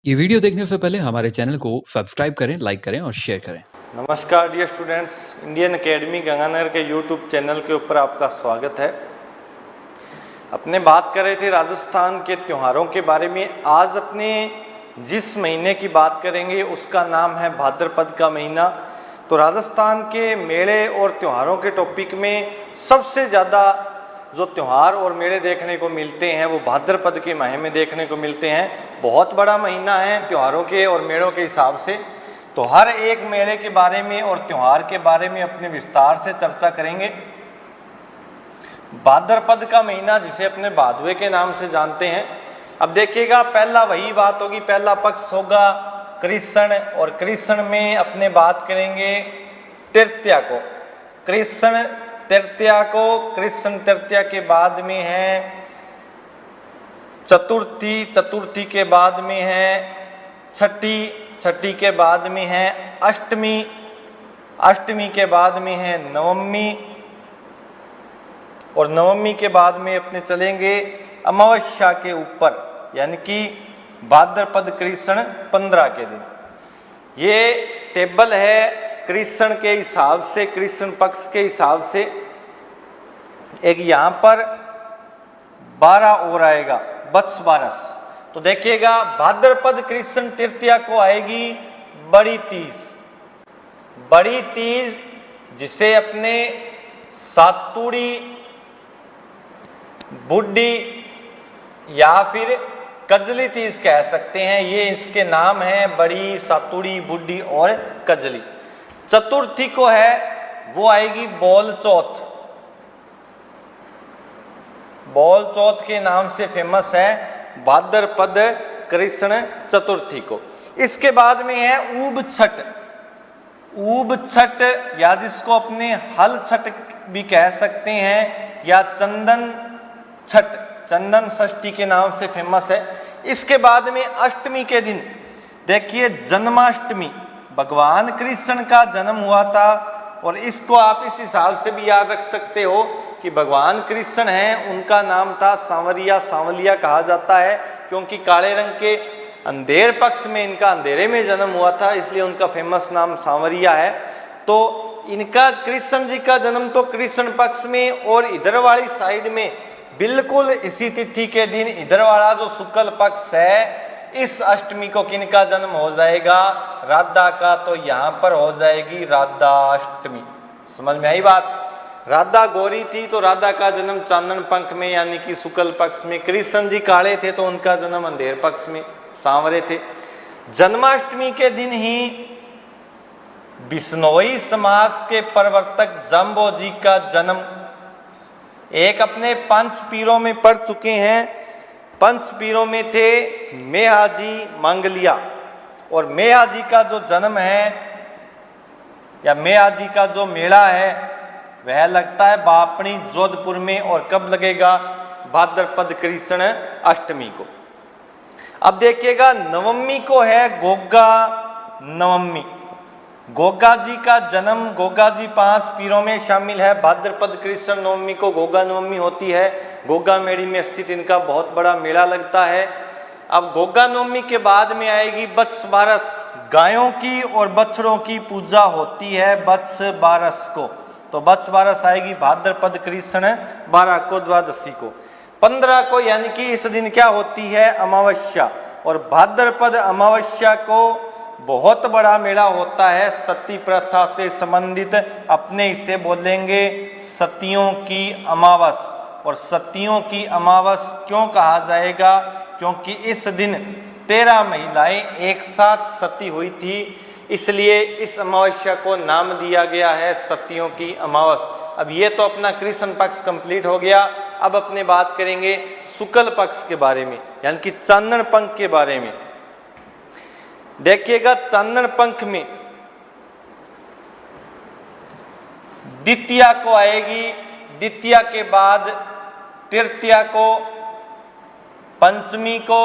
ये वीडियो देखने से पहले हमारे चैनल को सब्सक्राइब करें, लाइक करें और शेयर करें। नमस्कार dear students, Indian Academy Ganganagar के यूट्यूब चैनल के ऊपर आपका स्वागत है। अपने बात कर रहे थे राजस्थान के त्योहारों के बारे में। आज अपने जिस महीने की बात करेंगे उसका नाम है भाद्रपद का महीना। तो राजस्थान के मेले और त्योहारों के टॉपिक में सबसे ज़्यादा जो त्यौहार और मेले देखने को मिलते हैं वो भाद्रपद के माह में देखने को मिलते हैं। बहुत बड़ा महीना है त्योहारों के और मेलों के हिसाब से। तो हर एक मेले के बारे में और त्यौहार के बारे में अपने विस्तार से चर्चा करेंगे। भाद्रपद का महीना जिसे अपने भादवे के नाम से जानते हैं। अब देखिएगा, पहला वही बात होगी, पहला पक्ष होगा कृष्ण, और कृष्ण में अपने बात करेंगे तृतीया को। कृष्ण तृतीया को, कृष्ण तृतीया के बाद में है चतुर्थी, चतुर्थी के बाद में है छठी, छठी के बाद में है अष्टमी, अष्टमी के बाद में है नवमी, और नवमी के बाद में अपने चलेंगे अमावस्या के ऊपर, यानी कि भाद्रपद कृष्ण 15 के दिन। ये टेबल है कृष्ण के हिसाब से, कृष्ण पक्ष के हिसाब से। एक यहाँ पर 12 और आएगा, बत्स 12। तो देखिएगा, भाद्रपद कृष्ण तृतीया को आएगी बड़ी तीज। बड़ी तीज जिसे अपने सातुड़ी, बुड्ढी या फिर कजली तीज कह सकते हैं। ये इसके नाम हैं, बड़ी, सातुड़ी, बुड्ढी और कजली। चतुर्थी को है वो आएगी बौल चौथ। बौल चौथ के नाम से फेमस है भाद्रपद कृष्ण चतुर्थी को। इसके बाद में है ऊब छठ। ऊब छठ या जिसको अपने हल छठ भी कह सकते हैं, या चंदन छठ, चंदन षष्ठी के नाम से फेमस है। इसके बाद में अष्टमी के दिन देखिए जन्माष्टमी, भगवान कृष्ण का जन्म हुआ था। और इसको आप इस हिसाब से भी याद रख सकते हो कि भगवान कृष्ण हैं, उनका नाम था सांवरिया, सांवलिया कहा जाता है, क्योंकि काले रंग के अंधेर पक्ष में इनका अंधेरे में जन्म हुआ था, इसलिए उनका फेमस नाम सांवरिया है। तो इनका, कृष्ण जी का जन्म तो कृष्ण पक्ष में, और इधर वाली साइड में बिल्कुल इसी तिथि के दिन इधर वाला जो शुक्ल पक्ष है, इस अष्टमी को किनका जन्म हो जाएगा? राधा का। तो यहाँ पर हो जाएगी राधा अष्टमी। समझ में आई बात? राधा गोरी थी तो राधा का जन्म चांदन पंख में, यानी कि शुक्ल पक्ष में। कृष्ण जी काले थे तो उनका जन्म अंधेर पक्ष में, सांवरे थे। जन्माष्टमी के दिन ही बिश्नोई समाज के प्रवर्तक जाम्बो जी का जन्म। एक अपने पंच पीरों में पढ़ चुके हैं। पंच पीरों में थे मेहाजी मंगलिया, और मेहाजी का जो जन्म है या मेहाजी का जो मेला है वह लगता है बापणी जोधपुर में। और कब लगेगा? भाद्रपद कृष्ण अष्टमी को। अब देखिएगा, नवमी को है गोगा नवमी। गोगा जी का जन्म, गोगा जी 5 पीरों में शामिल है। भाद्रपद कृष्ण नवमी को गोगा नवमी होती है। गोगा मेड़ी में स्थित इनका बहुत बड़ा मेला लगता है। अब गोगा नवमी के बाद में आएगी बत्स 12। गायों की और बछड़ों की पूजा होती है बत्स 12 को। तो बत्स 12 आएगी भाद्रपद कृष्ण 12 को, द्वादशी को। 15 को, यानी कि इस दिन क्या होती है? अमावस्या। और भाद्रपद अमावस्या को बहुत बड़ा मेला होता है सती प्रथा से संबंधित। अपने इसे बोलेंगे सतियों की अमावस। और सतियों की अमावस क्यों कहा जाएगा? क्योंकि इस दिन 13 महिलाएं एक साथ सती हुई थी, इसलिए इस अमावस्या को नाम दिया गया है सतियों की अमावस। अब ये तो अपना कृष्ण पक्ष कंप्लीट हो गया। अब अपने बात करेंगे शुक्ल पक्ष के बारे में, यानी कि चांदन पंख के बारे में। देखिएगा, चांदन पंख में द्वितीया को आएगी, द्वितीया के बाद तृतीया को, पंचमी को,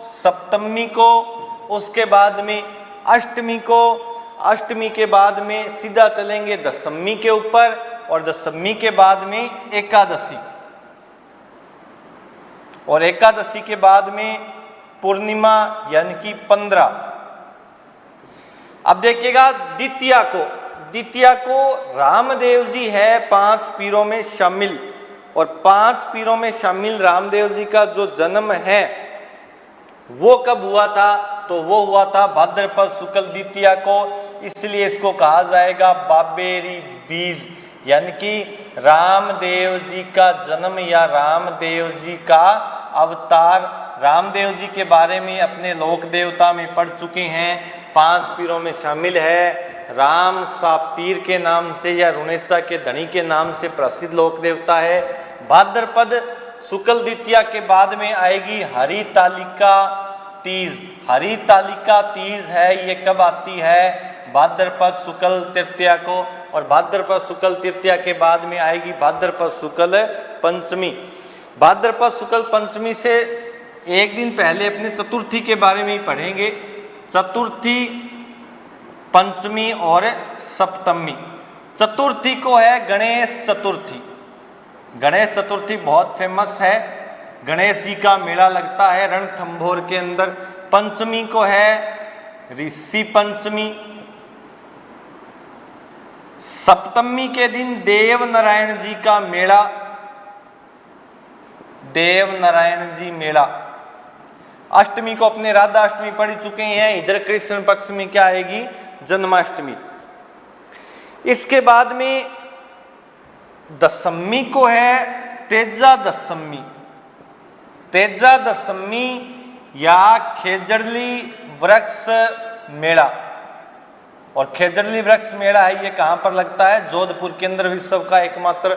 सप्तमी को, उसके बाद में अष्टमी को, अष्टमी के बाद में सीधा चलेंगे दशमी के ऊपर, और दशमी के बाद में एकादशी, और एकादशी के बाद में पूर्णिमा यानी कि 15। अब देखिएगा द्वितीया को रामदेव जी है 5 पीरों में शामिल, और 5 पीरों में शामिल रामदेव जी का जो जन्म है वो कब हुआ था, तो वो हुआ था भाद्रपद शुक्ल द्वितीया को, इसलिए इसको कहा जाएगा बाबेरी बीज, यानी कि रामदेव जी का जन्म या रामदेव जी का अवतार। रामदेव जी के बारे में अपने लोक देवता में पढ़ चुके हैं, 5 पीरों में शामिल है। राम सा पीर के नाम से या रुणेचा के धनी के नाम से प्रसिद्ध लोक देवता है। भाद्रपद शुक्ल द्वितीया के बाद में आएगी हरितालिका तीज। हरितालिका तीज है, ये कब आती है, भाद्रपद शुक्ल तृतीया को, और भाद्रपद शुक्ल तृतीया के बाद में आएगी भाद्रपद शुक्ल पंचमी। भाद्रपद शुक्ल पंचमी से एक दिन पहले अपने चतुर्थी के बारे में ही पढ़ेंगे। चतुर्थी, पंचमी और सप्तमी। चतुर्थी को है गणेश चतुर्थी। गणेश चतुर्थी बहुत फेमस है, गणेश जी का मेला लगता है रणथंभौर के अंदर। पंचमी को है ऋषि पंचमी। सप्तमी के दिन देव नारायण जी का मेला, देव नारायण जी मेला। अष्टमी को अपने राधा अष्टमी पढ़ चुके हैं, इधर कृष्ण पक्ष में क्या आएगी, जन्माष्टमी। इसके बाद में दशमी को है तेजा दशमी। तेजा दशमी या खेजड़ली वृक्ष मेला, और खेजड़ली वृक्ष मेला है, ये कहाँ पर लगता है, जोधपुर के अंदर विश्व का एकमात्र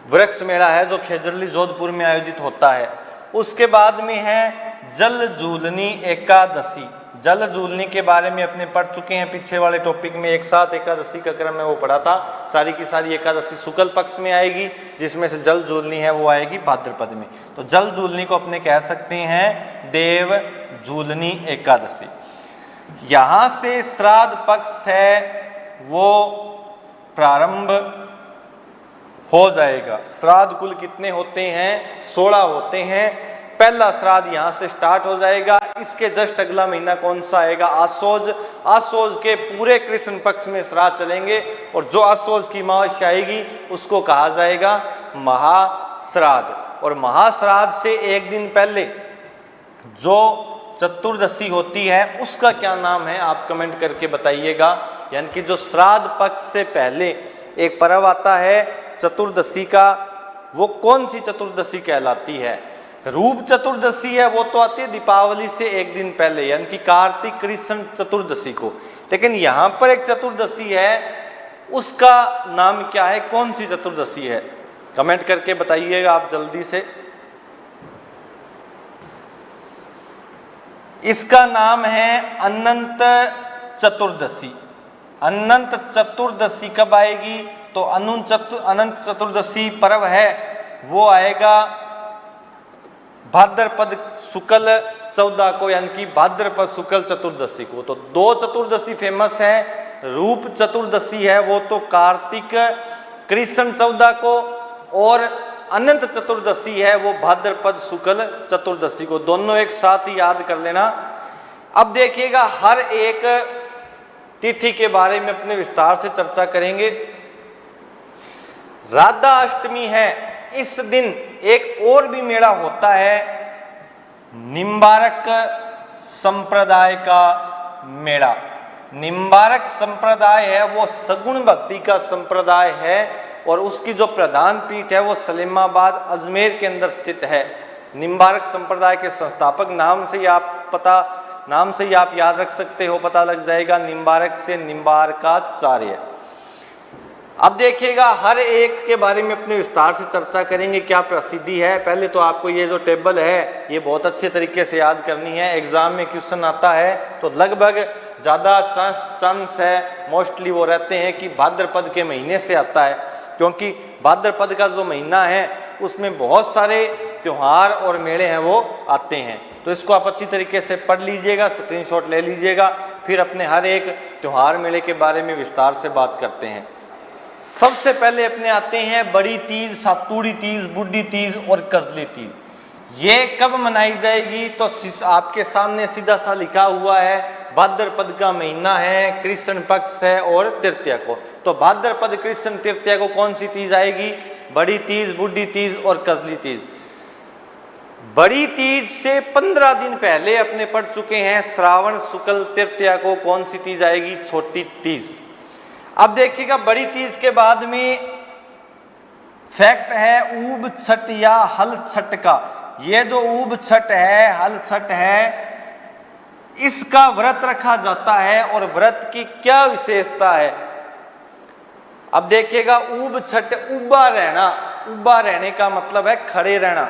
वृक्ष मेला है जो खेजड़ली जोधपुर में आयोजित होता है। उसके बाद में है जल झूलनी एकादशी। जल झूलनी के बारे में अपने पढ़ चुके हैं पीछे वाले टॉपिक में, एक साथ एकादशी का क्रम है वो पढ़ा था। सारी की सारी एकादशी शुक्ल पक्ष में आएगी, जिसमें से जल झूलनी है वो आएगी भाद्रपद में। तो जल झूलनी को अपने कह सकते हैं देव झूलनी एकादशी। यहाँ से श्राद्ध पक्ष है वो प्रारंभ हो जाएगा। श्राद्ध कुल कितने होते हैं, 16 होते हैं। पहला श्राद्ध यहाँ से स्टार्ट हो जाएगा। इसके जस्ट अगला महीना कौन सा आएगा, आसोज। आसोज के पूरे कृष्ण पक्ष में श्राद्ध चलेंगे, और जो आसोज की अमावस्या आएगी उसको कहा जाएगा महाश्राद्ध। और महाश्राद्ध से एक दिन पहले जो चतुर्दशी होती है उसका क्या नाम है, आप कमेंट करके बताइएगा। यानी कि जो श्राद्ध पक्ष से पहले एक पर्व आता है चतुर्दशी का, वो कौन सी चतुर्दशी कहलाती है। रूप चतुर्दशी है वो तो आती है दीपावली से एक दिन पहले, यानी कि कार्तिक कृष्ण चतुर्दशी को। लेकिन यहाँ पर एक चतुर्दशी है, उसका नाम क्या है, कौन सी चतुर्दशी है, कमेंट करके बताइएगा आप जल्दी से। इसका नाम है अनंत चतुर्दशी। अनंत चतुर्दशी कब आएगी, तो अनंत चतुर्दशी पर्व है वो आएगा भाद्रपद शुक्ल 14 को, यानी कि भाद्रपद शुक्ल चतुर्दशी को। तो 2 चतुर्दशी फेमस है। रूप चतुर्दशी है वो तो कार्तिक कृष्ण 14 को, और अनंत चतुर्दशी है वो भाद्रपद शुक्ल चतुर्दशी को। दोनों एक साथ ही याद कर लेना। अब देखिएगा हर एक तिथि के बारे में अपने विस्तार से चर्चा करेंगे। राधा अष्टमी है, इस दिन एक और भी मेला होता है, निम्बारक संप्रदाय का मेला। निम्बारक संप्रदाय है वो सगुण भक्ति का संप्रदाय है, और उसकी जो प्रधान पीठ है वो सलीमाबाद अजमेर के अंदर स्थित है। निम्बारक संप्रदाय के संस्थापक नाम से ही आप याद रख सकते हो, पता लग जाएगा, निम्बारक से निम्बारकाचार्य। अब देखिएगा हर एक के बारे में अपने विस्तार से चर्चा करेंगे, क्या प्रसिद्धि है। पहले तो आपको ये जो टेबल है ये बहुत अच्छे तरीके से याद करनी है। एग्जाम में क्वेश्चन आता है तो लगभग ज़्यादा चांस है, मोस्टली वो रहते हैं कि भाद्रपद के महीने से आता है, क्योंकि भाद्रपद का जो महीना है उसमें बहुत सारे त्यौहार और मेले हैं वो आते हैं। तो इसको आप अच्छी तरीके से पढ़ लीजिएगा, स्क्रीनशॉट ले लीजिएगा, फिर अपने हर एक त्यौहार मेले के बारे में विस्तार से बात करते हैं। सबसे पहले अपने आते हैं बड़ी तीज, सातुड़ी तीज, बुड्ढी तीज और कजली तीज। ये कब मनाई जाएगी? तो आपके सामने सीधा सा लिखा हुआ है, भाद्रपद का महीना है, कृष्ण पक्ष है और तृतीया को। तो भाद्रपद कृष्ण तृतीया को कौन सी तीज आएगी? बड़ी तीज, बूढ़ी तीज और कजली तीज। बड़ी तीज से 15 दिन पहले अपने पढ़ चुके हैं, श्रावण शुक्ल तृतीया को कौन सी तीज आएगी? छोटी तीज। अब देखिएगा, बड़ी तीज के बाद में फैक्ट है ऊब छठ या हल छठ का। ये जो ऊब छठ है, हल छठ है, इसका व्रत रखा जाता है। और व्रत की क्या विशेषता है? अब देखिएगा, ऊब छठ, उबा रहना, उबा रहने का मतलब है खड़े रहना।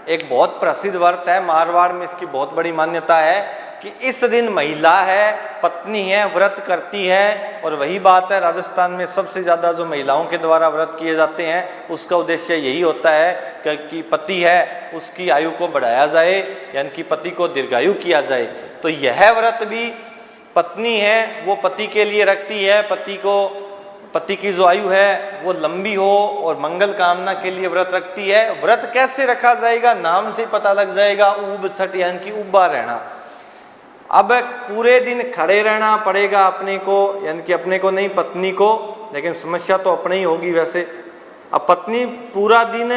एक बहुत प्रसिद्ध व्रत है, मारवाड़ में इसकी बहुत बड़ी मान्यता है कि इस दिन महिला है, पत्नी है, व्रत करती है। और वही बात है, राजस्थान में सबसे ज़्यादा जो महिलाओं के द्वारा व्रत किए जाते हैं उसका उद्देश्य यही होता है कि पति है उसकी आयु को बढ़ाया जाए, यानी कि पति को दीर्घायु किया जाए। तो यह व्रत भी पत्नी है वो पति के लिए रखती है, पति की जो आयु है वो लंबी हो और मंगल कामना के लिए व्रत रखती है। व्रत कैसे रखा जाएगा? नाम से पता लग जाएगा, ऊब छठ यानी कि उबा रहना। अब पूरे दिन खड़े रहना पड़ेगा अपने को, यानी कि अपने को नहीं, पत्नी को, लेकिन समस्या तो अपनी ही होगी वैसे। अब पत्नी पूरा दिन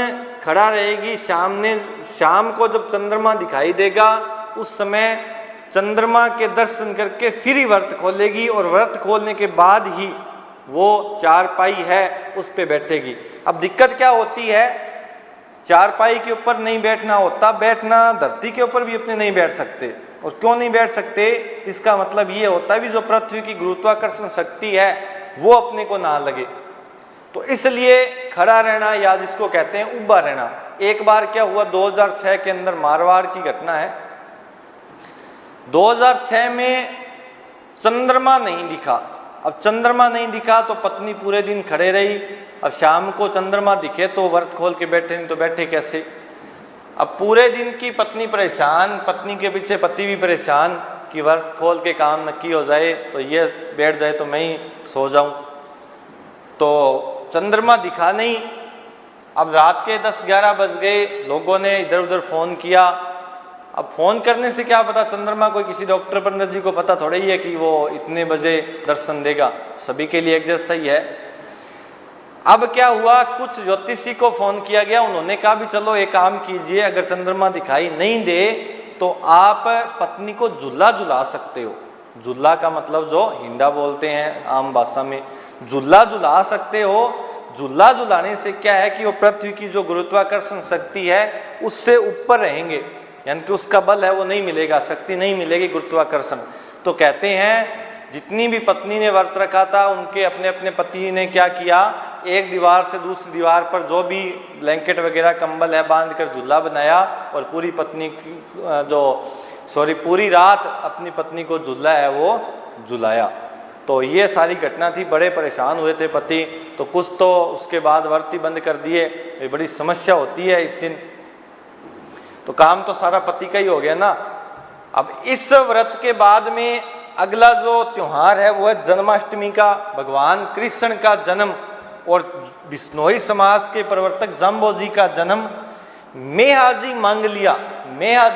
खड़ा रहेगी, शाम को जब चंद्रमा दिखाई देगा उस समय चंद्रमा के दर्शन करके फिर ही व्रत खोलेगी। और व्रत खोलने के बाद ही वो चारपाई है उस पे बैठेगी। अब दिक्कत क्या होती है, चारपाई के ऊपर नहीं बैठना होता, बैठना धरती के ऊपर भी अपने नहीं बैठ सकते। और क्यों नहीं बैठ सकते? इसका मतलब ये होता है भी जो पृथ्वी की गुरुत्वाकर्षण शक्ति है वो अपने को ना लगे। तो इसलिए खड़ा रहना, या जिसको कहते हैं उबा रहना। एक बार क्या हुआ, 2006 के अंदर मारवाड़ की घटना है। 2006 में चंद्रमा नहीं दिखा। अब चंद्रमा नहीं दिखा तो पत्नी पूरे दिन खड़े रही। अब शाम को चंद्रमा दिखे तो व्रत खोल के बैठे, नहीं तो बैठे कैसे? अब पूरे दिन की पत्नी परेशान, पत्नी के पीछे पति भी परेशान कि व्रत खोल के काम नक्की हो जाए, तो ये बैठ जाए तो मैं ही सो जाऊं। तो चंद्रमा दिखा नहीं। अब रात के 10-11 बज गए, लोगों ने इधर उधर फ़ोन किया। अब फ़ोन करने से क्या पता चंद्रमा, कोई किसी डॉक्टर पंडित जी को पता थोड़ा ही है कि वो इतने बजे दर्शन देगा, सभी के लिए एक जैसा ही है। अब क्या हुआ, कुछ ज्योतिषी को फ़ोन किया गया, उन्होंने कहा भी चलो एक काम कीजिए, अगर चंद्रमा दिखाई नहीं दे तो आप पत्नी को झूला झुला सकते हो। झूला का मतलब जो हिंडा बोलते हैं आम भाषा में, झूला झुला सकते हो। झूला झुलाने से क्या है कि वो पृथ्वी की जो गुरुत्वाकर्षण शक्ति है उससे ऊपर रहेंगे, यानी कि उसका बल है वो नहीं मिलेगा, शक्ति नहीं मिलेगी, गुरुत्वाकर्षण। तो कहते हैं जितनी भी पत्नी ने व्रत रखा था उनके अपने अपने पति ने क्या किया, एक दीवार से दूसरी दीवार पर जो भी ब्लैंकेट वगैरह कंबल है बांध कर झूला बनाया और पूरी रात अपनी पत्नी को झूला है वो झुलाया। तो ये सारी घटना थी, बड़े परेशान हुए थे पति। तो कुछ तो उसके बाद व्रत ही बंद कर दिए। ये बड़ी समस्या होती है इस दिन, तो काम तो सारा पति का ही हो गया ना। अब इस व्रत के बाद में अगला जो त्योहार है वो है जन्माष्टमी का, भगवान कृष्ण का जन्म और बिश्नोई समाज के प्रवर्तक जाम्बोजी का जन्म। मेहाजी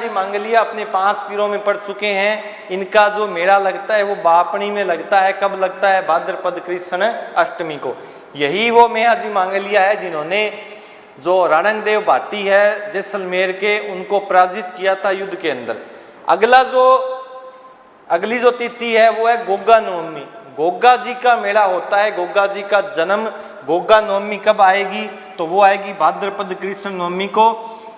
मांगलिया अपने 5 पीरों में पढ़ चुके हैं। इनका जो मेला लगता है वो बापणी में लगता है। कब लगता है? भाद्रपद कृष्ण अष्टमी को। यही वो मेहाजी मांगलिया है जिन्होंने जो राणंगदेव भाटी है जैसलमेर के, उनको पराजित किया था युद्ध के अंदर। अगली जो तिथि है वो है गोगा नवमी। गोगा जी का मेला होता है, गोगा जी का जन्म। गोगा नवमी कब आएगी? तो वो आएगी भाद्रपद कृष्ण नवमी को।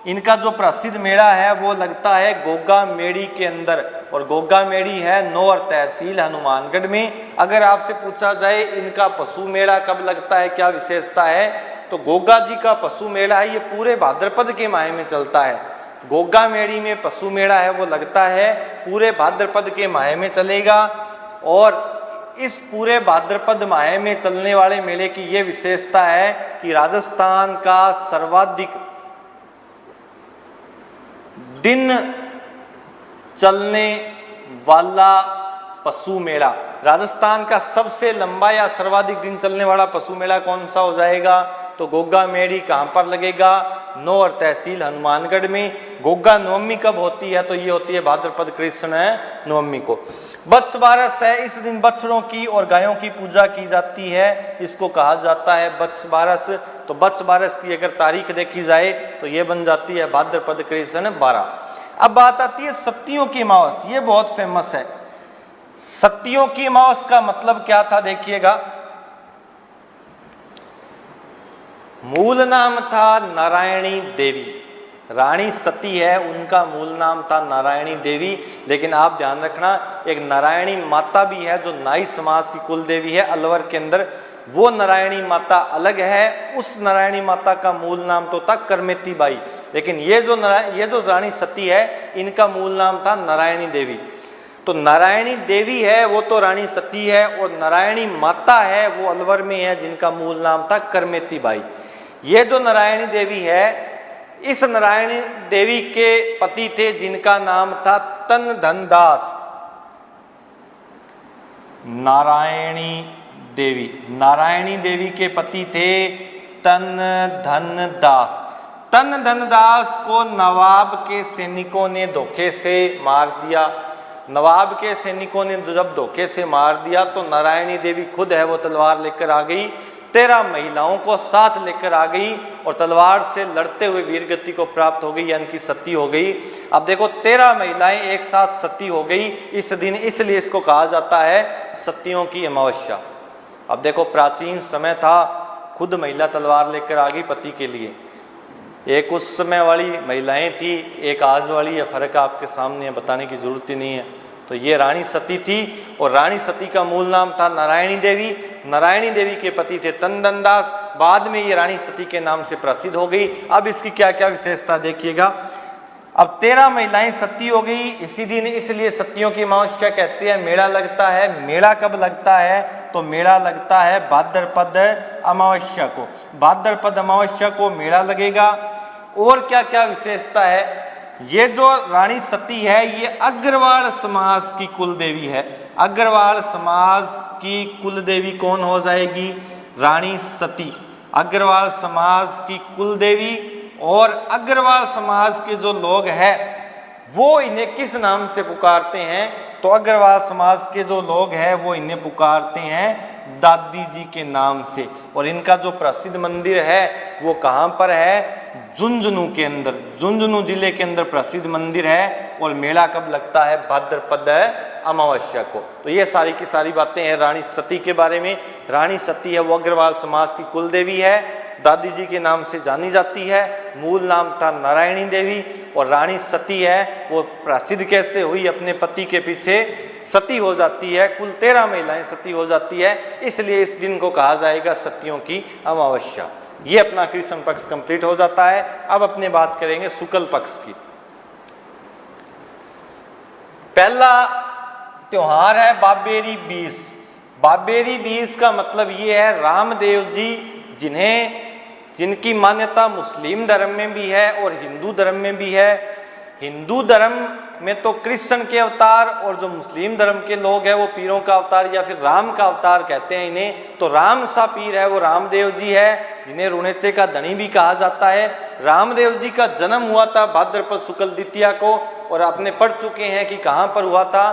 इनका जो प्रसिद्ध मेला है वो लगता है गोगा मेड़ी के अंदर, और गोगा मेड़ी है नौर तहसील हनुमानगढ़ में। अगर आपसे पूछा जाए इनका पशु मेला कब लगता है, क्या विशेषता है, तो गोगा जी का पशु मेला है, ये पूरे भाद्रपद के माह में चलता है। गोगा मेड़ी में पशु मेला है वो लगता है पूरे भाद्रपद के माह में चलेगा। और इस पूरे भाद्रपद माह में चलने वाले मेले की ये विशेषता है कि राजस्थान का सर्वाधिक दिन चलने वाला पशु मेला, राजस्थान का सबसे लंबा या सर्वाधिक दिन चलने वाला पशु मेला कौन सा हो जाएगा? तो गोगा मेड़ी कहाँ पर लगेगा? नौर तहसील हनुमानगढ़ में। गोगा नवमी कब होती है? तो ये होती है भाद्रपद कृष्ण नवमी को। वत्स बारस है, इस दिन बछड़ों की और गायों की पूजा की जाती है, इसको कहा जाता है वत्स बारस। तो वत्स बारस की अगर तारीख देखी जाए तो ये बन जाती है भाद्रपद कृष्ण 12। अब बात आती है सत्तियों की अमावस, ये बहुत फेमस है। सत्तियों की अमावस का मतलब क्या था देखिएगा। मूल नाम था नारायणी देवी, रानी सती है उनका मूल नाम था नारायणी देवी। लेकिन आप ध्यान रखना, एक नारायणी माता भी है जो नाई समाज की कुल देवी है अलवर के अंदर, वो नारायणी माता अलग है। उस नारायणी माता का मूल नाम तो था करमेती बाई, लेकिन ये जो रानी सती है इनका मूल नाम था नारायणी देवी। तो नारायणी देवी है वो तो रानी सती है, और नारायणी माता है वो अलवर में है जिनका मूल नाम था करमेती बाई। ये जो नारायणी देवी है, इस नारायणी देवी के पति थे जिनका नाम था तन धन दास। नारायणी देवी के पति थे तन धन दास। तन धन दास को नवाब के सैनिकों ने धोखे से मार दिया। नवाब के सैनिकों ने जब धोखे से मार दिया तो नारायणी देवी खुद है वो तलवार लेकर आ गई, 13 महिलाओं को साथ लेकर आ गई और तलवार से लड़ते हुए वीरगति को प्राप्त हो गई, यानी कि सती हो गई। अब देखो 13 महिलाएं एक साथ सती हो गई इस दिन, इसलिए इसको कहा जाता है सतियों की अमावस्या। अब देखो प्राचीन समय था, खुद महिला तलवार लेकर आ गई पति के लिए। एक उस समय वाली महिलाएं थी, एक आज वाली, है फर्क आपके सामने बताने की जरूरत ही नहीं है। तो ये रानी सती थी, और रानी सती का मूल नाम था नारायणी देवी। नारायणी देवी के पति थे तनदन दास, बाद में ये रानी सती के नाम से प्रसिद्ध हो गई। अब इसकी क्या क्या विशेषता देखिएगा। अब 13 महिलाएं सती हो गई इसी दिन, इसलिए सतियों की अमावस्या कहते हैं। मेला लगता है, मेला कब लगता है? तो मेला लगता है भाद्रपद अमावस्या को। भाद्रपद अमावस्या को मेला लगेगा। और क्या क्या विशेषता है? ये जो रानी सती है ये अग्रवाल समाज की कुल देवी है। अग्रवाल समाज की कुल देवी कौन हो जाएगी? रानी सती, अग्रवाल समाज की कुल देवी। और अग्रवाल समाज के जो लोग हैं वो इन्हें किस नाम से पुकारते हैं? तो अग्रवाल समाज के जो लोग हैं वो इन्हें पुकारते हैं दादी जी के नाम से। और इनका जो प्रसिद्ध मंदिर है वो कहाँ पर है? झुंझुनू के अंदर, झुंझुनू जिले के अंदर प्रसिद्ध मंदिर है। और मेला कब लगता है? भाद्रपद अमावस्या को। तो ये सारी की सारी बातें हैं रानी सती के बारे में। रानी सती है वो अग्रवाल समाज की कुल देवी है, दादी जी के नाम से जानी जाती है, मूल नाम था नारायणी देवी। और रानी सती है वो प्रसिद्ध कैसे हुई? अपने पति के पीछे सती हो जाती है, कुल 13 महिलाएं सती हो जाती है, इसलिए इस दिन को कहा जाएगा सतियों की अमावस्या। ये अपना कृष्ण पक्ष कंप्लीट हो जाता है। अब अपने बात करेंगे शुक्ल पक्ष की। पहला त्योहार है बाबेरी बीस। बाबेरी बीस का मतलब ये है रामदेव जी जिनकी मान्यता मुस्लिम धर्म में भी है और हिंदू धर्म में भी है। हिंदू धर्म में तो कृष्ण के अवतार, और जो मुस्लिम धर्म के लोग हैं वो पीरों का अवतार या फिर राम का अवतार कहते हैं इन्हें। तो राम सा पीर है वो रामदेव जी है, जिन्हें रुणेचे का धनी भी कहा जाता है। रामदेव जी का जन्म हुआ था भाद्रपद शुक्ल द्वितीया को, और आपने पढ़ चुके हैं कि कहाँ पर हुआ था?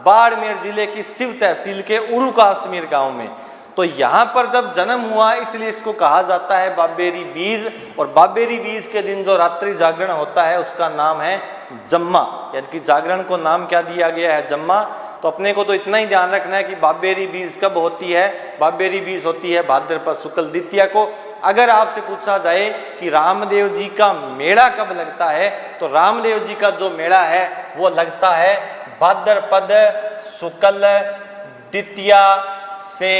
बाड़मेर जिले की शिव तहसील के उड़ू काश्मीर गांव में। तो यहाँ पर जब जन्म हुआ इसलिए इसको कहा जाता है बाबेरी बीज। और बाबेरी बीज के दिन जो रात्रि जागरण होता है उसका नाम है जम्मा, यानी कि जागरण को नाम क्या दिया गया है? जम्मा। तो अपने को तो इतना ही ध्यान रखना है कि बाबेरी बीज कब होती है? बाबेरी बीज होती है भाद्रपद शुक्ल द्वितीया को। अगर आपसे पूछा जाए कि रामदेव जी का मेला कब लगता है, तो रामदेव जी का जो मेला है वो लगता है भाद्रपद शुक्ल द्वितीया से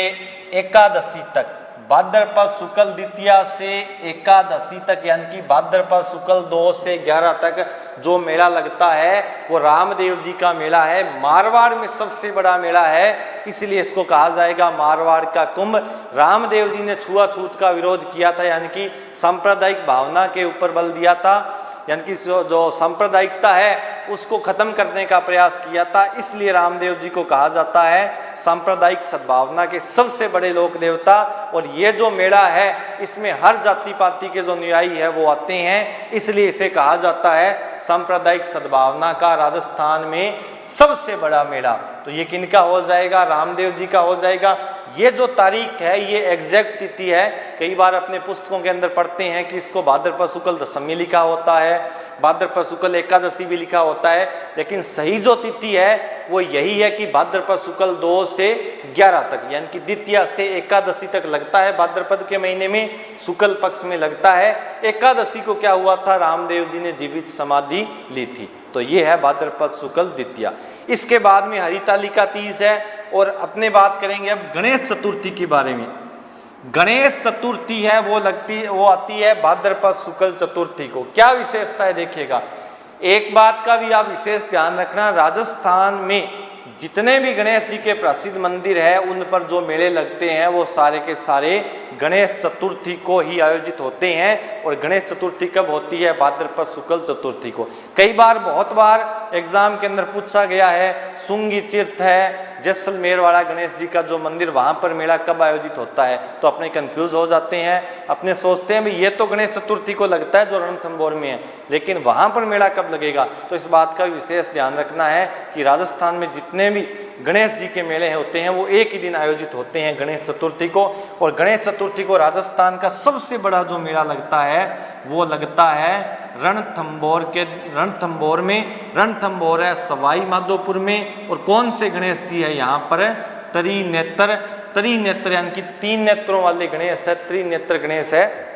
एकादशी तक। भाद्रपद शुक्ल द्वितीया से एकादशी तक, यानी कि भाद्रपद शुक्ल 2 से 11 तक जो मेला लगता है वो रामदेव जी का मेला है। मारवाड़ में सबसे बड़ा मेला है, इसलिए इसको कहा जाएगा मारवाड़ का कुंभ। रामदेव जी ने छुआछूत का विरोध किया था, यानी कि सांप्रदायिक भावना के ऊपर बल दिया था, यानी कि जो सांप्रदायिकता है उसको खत्म करने का प्रयास किया था। इसलिए रामदेव जी को कहा जाता है सांप्रदायिक सद्भावना के सबसे बड़े लोक देवता। और ये जो मेला है इसमें हर जाति पाति के जो अनुयायी है वो आते हैं, इसलिए इसे कहा जाता है सांप्रदायिक सद्भावना का राजस्थान में सबसे बड़ा मेला। तो ये किनका हो जाएगा? रामदेव जी का हो जाएगा। ये जो तारीख है ये एग्जैक्ट तिथि है। कई बार अपने पुस्तकों के अंदर पढ़ते हैं कि इसको भाद्रपद शुक्ल दशमी लिखा होता है, भाद्रपद शुक्ल एकादशी भी लिखा होता है, लेकिन सही जो तिथि है वो यही है कि भाद्रपद शुक्ल 2 से 11 तक, यानी कि द्वितीया से एकादशी तक लगता है। भाद्रपद के महीने में शुक्ल पक्ष में लगता है। एकादशी को क्या हुआ था? रामदेव जी ने जीवित समाधि ली थी। तो ये है भाद्रपद शुक्ल द्वितीया। इसके बाद में हरितालिका तीज है। और अपने बात करेंगे अब गणेश चतुर्थी के बारे में। गणेश चतुर्थी है वो आती है भाद्रपद शुक्ल चतुर्थी को। क्या विशेषता है देखिएगा, एक बात का भी आप विशेष ध्यान रखना, राजस्थान में जितने भी गणेश जी के प्रसिद्ध मंदिर है उन पर जो मेले लगते हैं वो सारे के सारे गणेश चतुर्थी को ही आयोजित होते हैं। और गणेश चतुर्थी कब होती है? भाद्रपद शुक्ल चतुर्थी को। कई बार बहुत बार एग्जाम के अंदर पूछा गया है, सुंगी तीर्थ है जैसलमेर वाला गणेश जी का जो मंदिर, वहां पर मेला कब आयोजित होता है? तो अपने कंफ्यूज हो जाते हैं, अपने सोचते हैं भाई ये तो गणेश चतुर्थी को लगता है जो रणथंभौर में है, लेकिन वहां पर मेला कब लगेगा? तो इस बात का विशेष ध्यान रखना है कि राजस्थान में जितने भी गणेश जी के मेले होते हैं वो एक ही दिन आयोजित होते हैं, गणेश चतुर्थी को। और गणेश चतुर्थी को राजस्थान का सबसे बड़ा जो मेला लगता है वो लगता है रणथंभौर में। रणथंभौर है सवाई माधोपुर में। और कौन से गणेश जी है यहाँ पर? त्रिनेत्र यानी कि 3 नेत्रों वाले गणेश है, त्रिनेत्र गणेश है।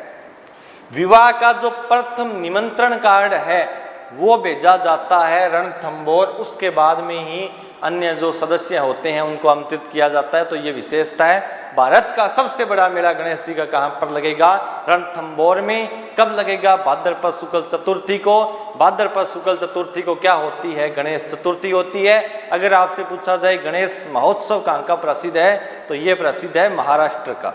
विवाह का जो प्रथम निमंत्रण कार्ड है वो भेजा जाता है रणथंभौर, उसके बाद में ही अन्य जो सदस्य होते हैं उनको आमंत्रित किया जाता है। तो ये विशेषता है। भारत का सबसे बड़ा मेला गणेश जी का कहाँ पर लगेगा? रणथंभौर में। कब लगेगा? भाद्रपद शुक्ल चतुर्थी को। भाद्रपद शुक्ल चतुर्थी को क्या होती है? गणेश चतुर्थी होती है। अगर आपसे पूछा जाए गणेश महोत्सव कहाँ का प्रसिद्ध है, तो ये प्रसिद्ध है महाराष्ट्र का।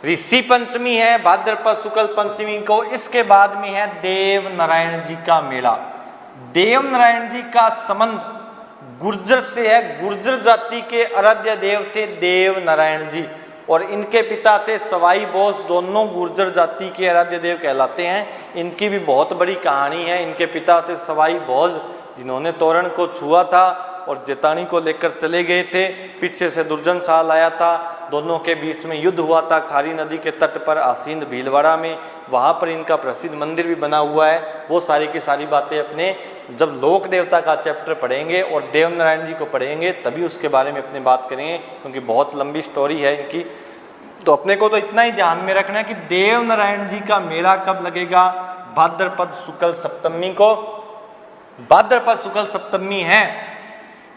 ऋषि पंचमी है भाद्रपद शुक्ल पंचमी को। इसके बाद में है देव नारायण जी का मेला। देव नारायण जी का संबंध गुर्जर से है। गुर्जर जाति के आराध्य देव थे देव नारायण जी, और इनके पिता थे सवाई बोस। दोनों गुर्जर जाति के आराध्य देव कहलाते हैं। इनकी भी बहुत बड़ी कहानी है। इनके पिता थे सवाई बोस, जिन्होंने तोरण को छुआ था और जेतानी को लेकर चले गए थे। पीछे से दुर्जन साल आया था, दोनों के बीच में युद्ध हुआ था खारी नदी के तट पर आसीन भीलवाड़ा में। वहाँ पर इनका प्रसिद्ध मंदिर भी बना हुआ है। वो सारी की सारी बातें अपने जब लोक देवता का चैप्टर पढ़ेंगे और देव नारायण जी को पढ़ेंगे तभी उसके बारे में अपने बात करेंगे, क्योंकि बहुत लंबी स्टोरी है इनकी। तो अपने को तो इतना ही ध्यान में रखना है कि देव नारायण जी का मेला कब लगेगा? भाद्रपद शुक्ल सप्तमी को। भाद्रपद शुक्ल सप्तमी है।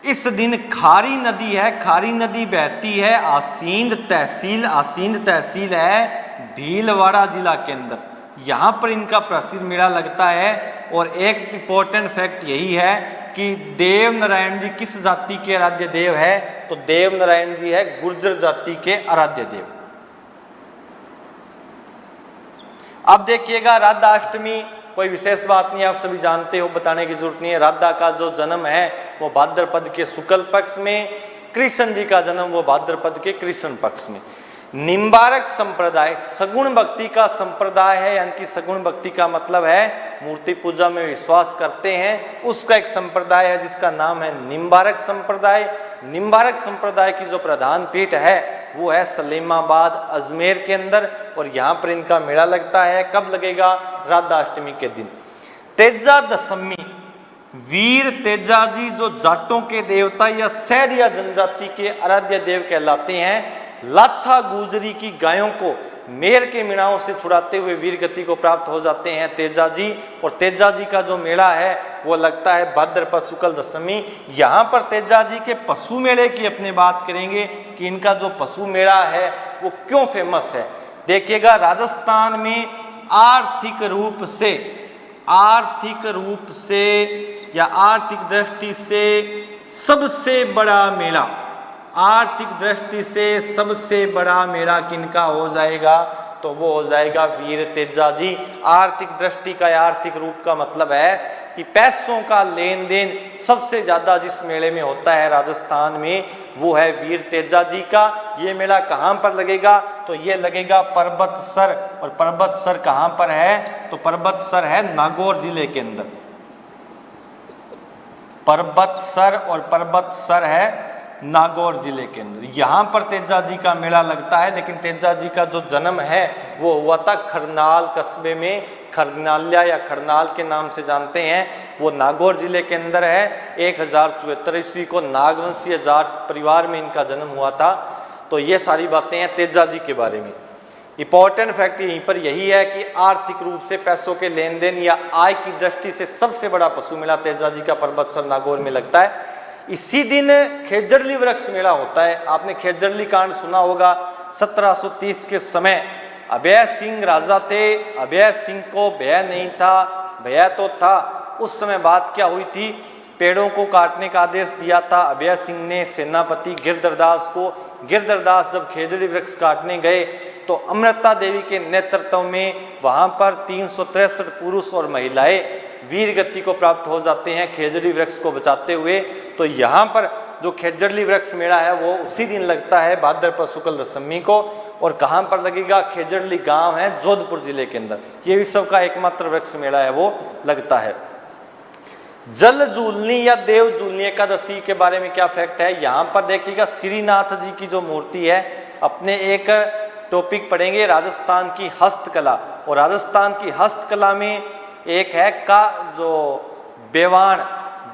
इस दिन खारी नदी है, खारी नदी बहती है आसींद तहसील है भीलवाड़ा जिला के अंदर। यहाँ पर इनका प्रसिद्ध मेला लगता है। और एक इंपॉर्टेंट फैक्ट यही है कि देव नारायण जी किस जाति के आराध्य देव है? तो देव नारायण जी है गुर्जर जाति के आराध्य देव। अब देखिएगा राधाष्टमी, कोई विशेष बात नहीं, आप सभी जानते हो, बताने की जरूरत नहीं है। राधा का जो जन्म है वो भाद्रपद के शुक्ल पक्ष में, कृष्ण जी का जन्म वो भाद्रपद के कृष्ण पक्ष में। निम्बारक संप्रदाय सगुण भक्ति का संप्रदाय है, यानी कि सगुण भक्ति का मतलब है मूर्ति पूजा में विश्वास करते हैं, उसका एक संप्रदाय है जिसका नाम है निम्बारक संप्रदाय। निम्बारक संप्रदाय की जो प्रधान पीठ है वो है सलेमाबाद अजमेर के अंदर। और यहाँ पर इनका मेला लगता है। कब लगेगा? राधाष्टमी के दिन। तेजा दशमी, वीर तेजा जी जो जाटों के देवता या सैरिया जनजाति के आराध्य देव कहलाते हैं, लाछा गुजरी की गायों को मेर के मीणाओं से छुड़ाते हुए वीर गति को प्राप्त हो जाते हैं तेजा जी। और तेजा जी का जो मेला है वो लगता है भाद्रपद शुक्ल दशमी। यहाँ पर तेजा जी के पशु मेले की अपने बात करेंगे कि इनका जो पशु मेला है वो क्यों फेमस है। देखिएगा राजस्थान में आर्थिक रूप से या आर्थिक दृष्टि से सबसे बड़ा मेला, आर्थिक दृष्टि से सबसे बड़ा मेला किनका हो जाएगा? तो वो हो जाएगा वीर तेजाजी। आर्थिक दृष्टि का या आर्थिक रूप का मतलब है कि पैसों का लेन देन सबसे ज्यादा जिस मेले में होता है राजस्थान में, वो है वीर तेजाजी का। ये मेला कहाँ पर लगेगा? तो ये लगेगा पर्वतसर। और पर्वतसर कहाँ पर है? तो पर्वतसर है नागौर जिले के अंदर। पर्वतसर और पर्वतसर है नागौर जिले के अंदर। यहाँ पर तेजाजी का मेला लगता है। लेकिन तेजाजी का जो जन्म है वो हुआ था खरनाल कस्बे में, खरनाल्या या खरनाल के नाम से जानते हैं। वो नागौर जिले के अंदर है। 1074 ईस्वी को नागवंशीय जाट परिवार में इनका जन्म हुआ था। तो ये सारी बातें हैं तेजाजी के बारे में। इंपॉर्टेंट फैक्ट यहीं पर यही है कि आर्थिक रूप से पैसों के लेन देन या आय की दृष्टि से सबसे बड़ा पशु मेला तेजाजी का पर्वतसर नागौर में लगता है। इसी दिन खेजड़ली वृक्ष मेला होता है। आपने खेजड़ली कांड सुना होगा। 1730 के समय अभय सिंह राजा थे। अभय सिंह को भय नहीं था, भय तो था। उस समय बात क्या हुई थी? पेड़ों को काटने का आदेश दिया था अभय सिंह ने सेनापति गिरधरदास को। गिरधरदास जब खेजड़ी वृक्ष काटने गए तो अमृता देवी के नेतृत्व में वहां पर 363 पुरुष और महिलाएं वीर गति को प्राप्त हो जाते हैं खेजड़ी वृक्ष को बचाते हुए। तो यहाँ पर जो खेजड़ली वृक्ष मेला है वो उसी दिन लगता है भाद्रपद शुक्ल दशमी को। और कहाँ पर लगेगा? खेजड़ली गांव है जोधपुर जिले के अंदर। ये विश्व का एकमात्र वृक्ष मेला है वो लगता है। जल झूलनी या देव झूलनी एकादशी के बारे में क्या फैक्ट है? यहाँ पर देखिएगा श्रीनाथ जी की जो मूर्ति है, अपने एक टॉपिक पढ़ेंगे राजस्थान की हस्तकला। और राजस्थान की हस्तकला में एक है का जो बेवाण,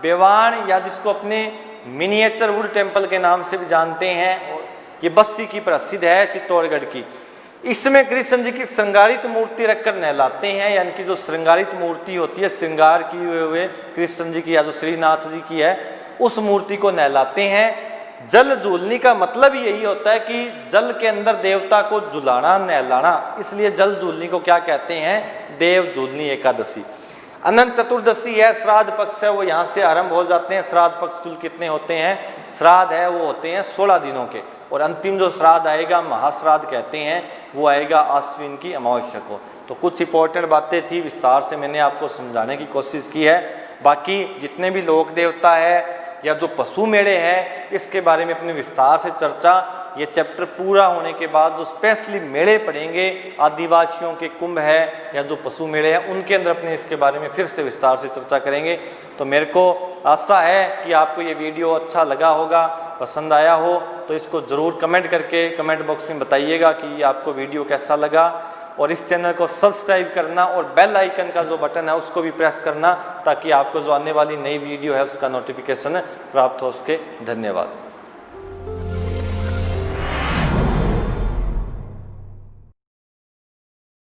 बेवाण या जिसको अपने मिनिएचर वुड टेम्पल के नाम से भी जानते हैं। और ये बस्सी की प्रसिद्ध है चित्तौड़गढ़ की। इसमें कृष्ण जी की श्रृंगारित मूर्ति रखकर नहलाते हैं। यानी कि जो श्रृंगारित मूर्ति होती है, श्रृंगार किए हुए कृष्ण जी की या जो श्रीनाथ जी की है, उस मूर्ति को नहलाते हैं। जल झूलनी का मतलब यही होता है कि जल के अंदर देवता को झुलाना, नहलाना। इसलिए जल झूलनी को क्या कहते हैं? देव झूलनी एकादशी। अनंत चतुर्दशी है, श्राद्ध पक्ष है, वो यहाँ से आरंभ हो जाते हैं। श्राद्ध पक्ष कुल कितने होते हैं? श्राद्ध है वो होते हैं 16 दिनों के। और अंतिम जो श्राद्ध आएगा महाश्राद्ध कहते हैं, वो आएगा आश्विन की अमावस्या को। तो कुछ इंपॉर्टेंट बातें थी, विस्तार से मैंने आपको समझाने की कोशिश की है। बाकी जितने भी लोक देवता है या जो पशु मेले हैं, इसके बारे में अपने विस्तार से चर्चा ये चैप्टर पूरा होने के बाद जो स्पेशली मेले पढ़ेंगे, आदिवासियों के कुंभ है या जो पशु मेले हैं, उनके अंदर अपने इसके बारे में फिर से विस्तार से चर्चा करेंगे। तो मेरे को आशा है कि आपको ये वीडियो अच्छा लगा होगा, पसंद आया हो तो इसको ज़रूर कमेंट करके कमेंट बॉक्स में बताइएगा कि ये आपको वीडियो कैसा लगा। और इस चैनल को सब्सक्राइब करना और बेल आइकन का जो बटन है उसको भी प्रेस करना, ताकि आपको जो आने वाली नई वीडियो है उसका नोटिफिकेशन प्राप्त हो सके। धन्यवाद।